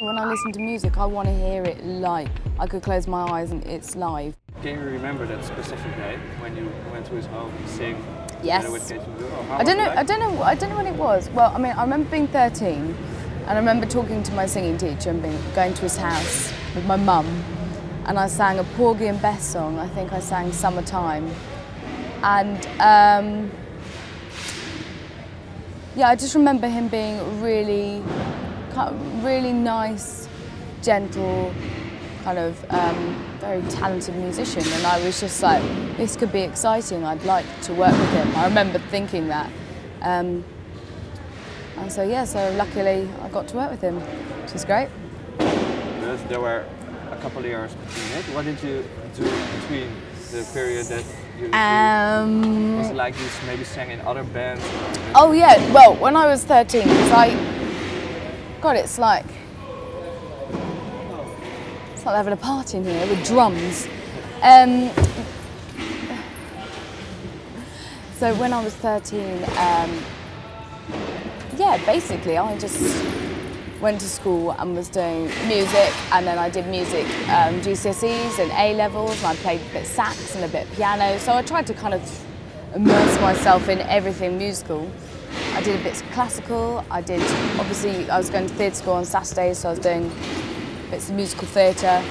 When I listen to music, I want to hear it live. I could close my eyes and it's live. Can you remember that specific day when you went to his home and sing? Yes. I don't know when it was. Well, I mean, I remember being 13, and I remember talking to my singing teacher and going to his house with my mum, and I sang a Porgy and Bess song. I think I sang "Summertime," and yeah, I just remember him being really nice, gentle, kind of very talented musician, and I was just like, this could be exciting, I'd like to work with him. I remember thinking that. And so yeah, so luckily I got to work with him, which is great. There were a couple of years between it. What did you do between the period that you was it like you maybe sang in other bands? Oh yeah, well, when I was 13, because God, it's like having a party in here with drums. So when I was 13, yeah, basically I just went to school and was doing music, and then I did music GCSEs and A-levels, and I played a bit sax and a bit piano, so I tried to kind of immerse myself in everything musical. I did a bit of classical, obviously I was going to theatre school on Saturdays, so I was doing bits of musical theatre.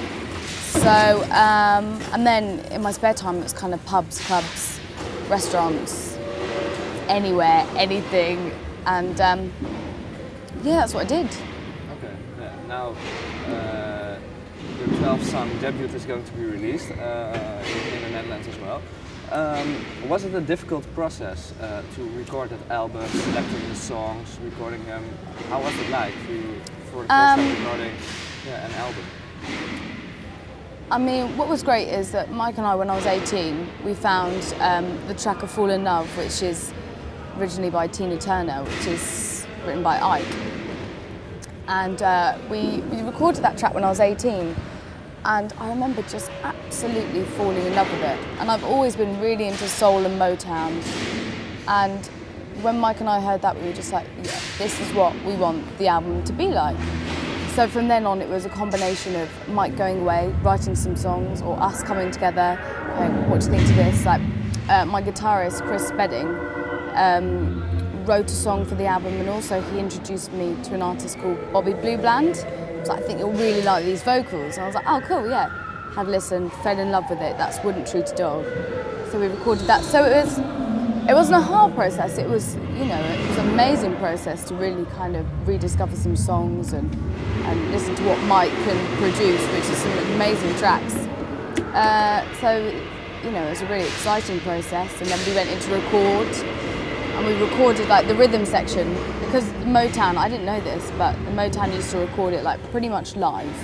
So, and then in my spare time it was kind of pubs, clubs, restaurants, anywhere, anything, and yeah, that's what I did. Okay, yeah. Now your 12-song debut is going to be released in the Netherlands as well. Was it a difficult process to record that album, selecting the songs, recording them? How was it like for you for the first time recording an album? I mean, what was great is that Mike and I, when I was 18, we found the track of Fall in Love, which is originally by Tina Turner, which is written by Ike. And we recorded that track when I was 18. And I remember just absolutely falling in love with it. And I've always been really into soul and Motown. And when Mike and I heard that, we were just like, yeah, this is what we want the album to be like. So from then on, it was a combination of Mike going away, writing some songs, or us coming together, what do you think to this? Like, my guitarist, Chris Spedding, wrote a song for the album, and also he introduced me to an artist called Bobby Bluebland. So I think you'll really like these vocals. And I was like, oh cool, yeah. Had a listen, fell in love with it. That's Wouldn't Treat a Dog. So we recorded that. So it wasn't a hard process. It was, you know, it was an amazing process to really kind of rediscover some songs and listen to what Mike can produce, which is some amazing tracks. So, you know, it was a really exciting process. And then we went into record, and we recorded like the rhythm section, because Motown, I didn't know this, but the Motown used to record it like pretty much live,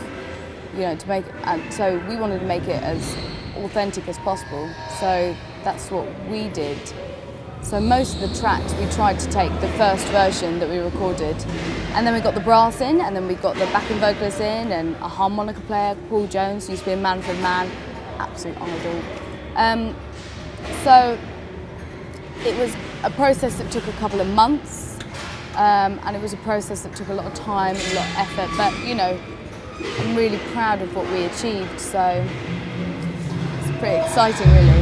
you know, to make, and so we wanted to make it as authentic as possible. So that's what we did. So most of the tracks we tried to take the first version that we recorded, and then we got the brass in, and then we got the backing vocalists in, and a harmonica player, Paul Jones, who used to be a Manfred Mann, absolute idol. So it was a process that took a couple of months, and it was a process that took a lot of time and a lot of effort, but you know, I'm really proud of what we achieved, so it's pretty exciting really.